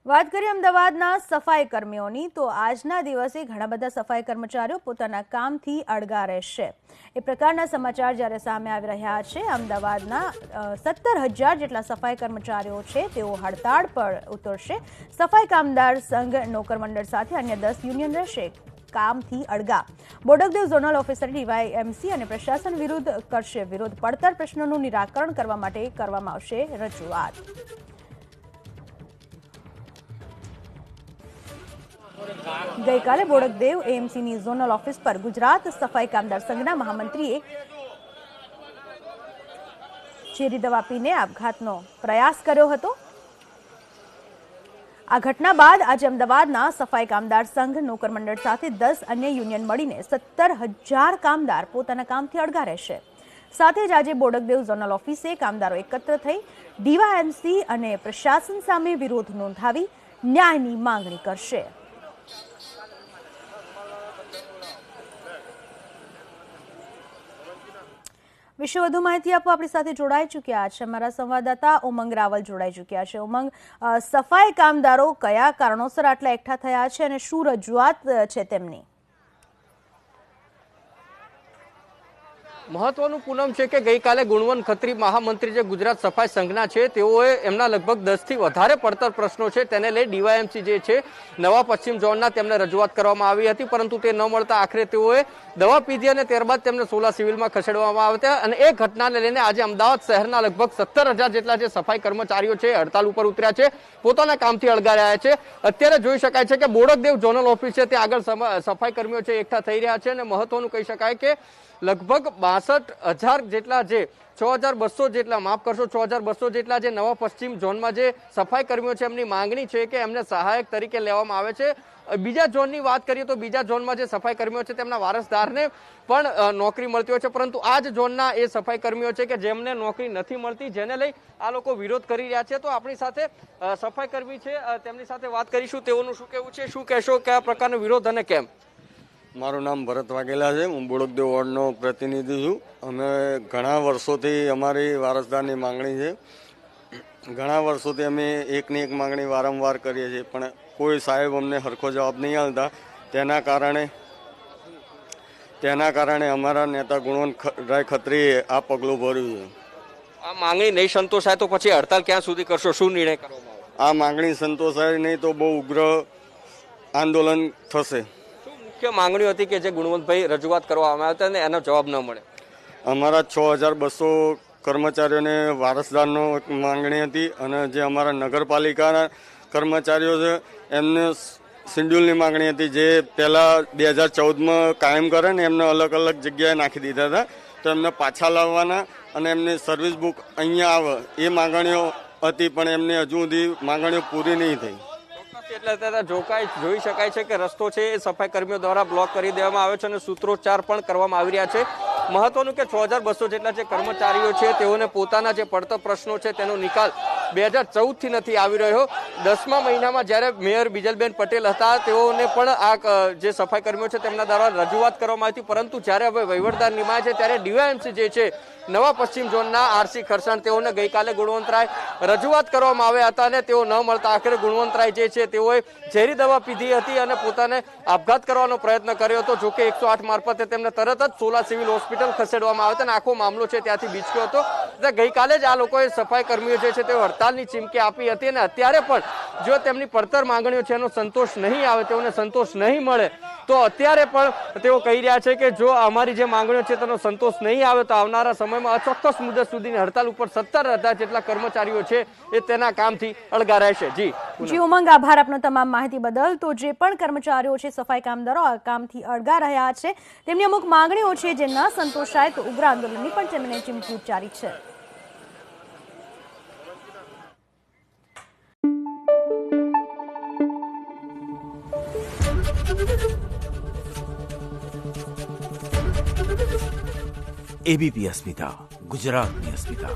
વાત કરીએ અમદાવાદના સફાઈ કર્મીઓની તો આજના દિવસે ઘણા બધા સફાઈ કર્મચારીઓ પોતાના કામથી અળગા રહેશે એ પ્રકારના સમાચાર જ્યારે સામે આવી રહ્યા છે। અમદાવાદના 17,000 જેટલા સફાઈ કર્મચારીઓ છે તેઓ હડતાળ પર ઉતરશે। સફાઈ કામદાર સંઘ નોકર મંડળ સાથે અન્ય 10 યુનિયન રહેશે કામથી અળગા। બોડકદેવ ઝોનલ ઓફિસર ડીવાયએમસી અને પ્રશાસન વિરુદ્ધ કરશે વિરોધ। પડતર પ્રશ્નોનું નિરાકરણ કરવા માટે કરવામાં આવશે રજૂઆત। ગઈકાલે બોડકદેવ એએમસીની ઝોનલ ઓફિસ પર ગુજરાત સફાઈ કામદાર સંઘના મહામંત્રીએ ઝેરી દવા પીને આપઘાતનો પ્રયાસ કર્યો હતો। આ ઘટના બાદ આજે અમદાવાદના સફાઈ કામદાર સંઘ નોકર મંડળ સાથે 10 અન્ય યુનિયન મળીને 17,000 કામદાર પોતાના કામથી અળગા રહેશે। સાથે જ આજે બોડકદેવ ઝોનલ ઓફિસે કામદારો એકત્ર થઈ ડીવાયએમસી અને પ્રશાસન સામે વિરોધ નોંધાવી ન્યાયની માંગણી કરશે। વિશે વધુ માહિતી આપવા આપણી સાથે જોડાઈ ચૂક્યા છે અમારા સંવાદદાતા ઉમંગ રાવલ જોડાઈ ચૂક્યા છે। ઉમંગ, સફાઈ કામદારો કયા કારણોસર આટલા એકઠા થયા છે અને શું રજૂઆત છે તેમની? મહત્વનું પૂનમ છે કે ગઈકાલે ગુણવંત ખત્રી મહામંત્રી જે ગુજરાત સફાઈ સંઘના છે તેઓએ એમના લગભગ 10 થી વધારે પડતર પ્રશ્નો છે તેને લઈ ડીવાયએમસી જે છે નવા પશ્ચિમ ઝોનના તેમને રજૂઆત કરવામાં આવી હતી, પરંતુ તે ન મળતા આખરે તેઓએ દવા પીધી અને ત્યારબાદ તેમને સોલા સિવિલમાં ખસેડવામાં આવ્યા હતા। અને એ ઘટનાને લઈને આજે અમદાવાદ શહેરના લગભગ 17,000 જેટલા જે સફાઈ કર્મચારીઓ છે હડતાલ ઉપર ઉતર્યા છે, પોતાના કામથી અળગા રહ્યા છે। અત્યારે જોઈ શકાય છે કે બોડકદેવ ઝોનલ ઓફિસ છે ત્યાં આગળ સફાઈ કર્મીઓ છે એકઠા થઈ રહ્યા છે અને મહત્વનું કહી શકાય કે લગભગ 62,000 જેટલા જે 6,200 જેટલા માફ કરશો 6,200 જેટલા જે નવા પશ્ચિમ ઝોનમાં જે સફાઈ કર્મીઓ છે એમની માંગણી છે કે એમને સહાયક તરીકે લેવામાં આવે છે। બીજા ઝોનની વાત કરીએ તો બીજા ઝોનમાં જે સફાઈ કર્મીઓ છે તેમના વારસદારને પણ નોકરી મળતી હોય છે, પરંતુ આ જ ઝોનના એ સફાઈ કર્મીઓ છે કે જેમને નોકરી નથી મળતી, જેને લઈ આ લોકો વિરોધ કરી રહ્યા છે। તો આપણી સાથે સફાઈ કર્મી છે તેમની સાથે વાત કરીશું, તેઓનું શું કહેવું છે, શું કહેશો, કયા પ્રકારનો વિરોધ અને કેમ? મારું નામ ભરત વાઘેલા છે, હું બોડકદેવ વોર્ડનો પ્રતિનિધિ છું। અમે ઘણા વર્ષોથી અમારી વારસદારની માંગણી છે, ઘણા વર્ષોથી અમે એકની એક માંગણી વારંવાર કરીએ છીએ, પણ કોઈ સાહેબ અમને સરખો જવાબ નહીં આપતા। તેના કારણે અમારા નેતા ગુણવંતરાય ખત્રીએ આ પગલું ભર્યું છે। આ માંગણી નહીં સંતોષાય તો પછી હડતાલ ક્યાં સુધી કરશો, શું નિર્ણય કરવામાં આવશે? આ માંગણી સંતોષાય નહીં તો બહુ ઉગ્ર આંદોલન થશે। મુખ્ય માંગણીઓ હતી કે જે ગુણવંતભાઈ રજૂઆત કરવામાં આવ્યા અને એનો જવાબ ન મળે? અમારા 6,200 કર્મચારીઓને વારસદારનો માંગણી હતી અને જે અમારા નગરપાલિકાના કર્મચારીઓ છે એમને શિડ્યુલની માંગણી હતી, જે પહેલાં 2014માં કાયમ કરે ને એમને અલગ અલગ જગ્યાએ નાખી દીધા હતા, તો એમને પાછા લાવવાના અને એમની સર્વિસ બુક અહીંયા આવે એ માંગણીઓ હતી, પણ એમને હજુ સુધી માંગણીઓ પૂરી નહીં થઈ। એટલે જોઈ શકાય છે કે રસ્તો છે એ સફાઈ કર્મીઓ દ્વારા બ્લોક કરી દેવામાં આવ્યો છે અને સૂત્રોચ્ચાર પણ કરવામાં આવી રહ્યા છે। મહત્વનું કે 6,200 જેટલા જે કર્મચારીઓ છે તેઓને પોતાના જે પડતર પ્રશ્નો છે તેનો નિકાલ 2014 થી નથી આવી રહ્યો। 10મા મહિનામાં જ્યારે મેયર બિજલબેન પટેલ હતા તેઓને પણ આ જે સફાઈ કર્મીઓ છે તેમના દ્વારા રજૂઆત કરવામાં આવી હતી, પરંતુ જ્યારે હવે વહીવટદાર નિમાય છે ત્યારે ડીવાયએમસી જે છે નવા પશ્ચિમ ઝોનના આરસી ખરસાણ તેઓને ગઈકાલે ગુણવંતરાય રજૂઆત કરવામાં આવ્યા હતા અને તેઓ ન મળતા આખરે ગુણવંતરાય જે છે તેઓએ ઝેરી દવા પીધી હતી અને પોતાને આપઘાત કરવાનો પ્રયત્ન કર્યો હતો। જોકે 108 મારફતે તેમને તરત જ સોલા સિવિલ હોસ્પિટલ ખસેડવામાં આવ્યા હતા અને આખો મામલો છે ત્યાંથી બીચક્યો હતો। ગઈકાલે જ આ લોકોએ સફાઈ કર્મીઓ જે છે તેઓ હડતાલની ચીમકી આપી હતી અને અત્યારે પણ જો તેમની પડતર માંગણીઓ છે એનો સંતોષ નહીં આવે, તેઓને સંતોષ નહીં મળે તો અત્યારે પણ તેઓ કહી રહ્યા છે કે જો અમારી જે માંગણીઓ છે તેનો સંતોષ નહીં આવે તો આવનારા સમયમાં અચોક્કસ મુદત સુધીની હડતાલ ઉપર 17,000 જેટલા કર્મચારીઓ છે એ તેના કામથી અળગા રહેશે। જી ઉમંગ, આભાર આપનો તમામ માહિતી બદલ। તો જે પણ કર્મચારીઓ છે સફાઈ કામદારો આ કામથી અળગા રહ્યા છે તેમની અમુક માંગણીઓ છે જે ન સંતોષાય તો ઉગ્ર આંદોલનની પણ તેમને ચીમકી ઉચ્ચારી છે। एबीपी अस्मिता, गुजरातनी अस्मिता।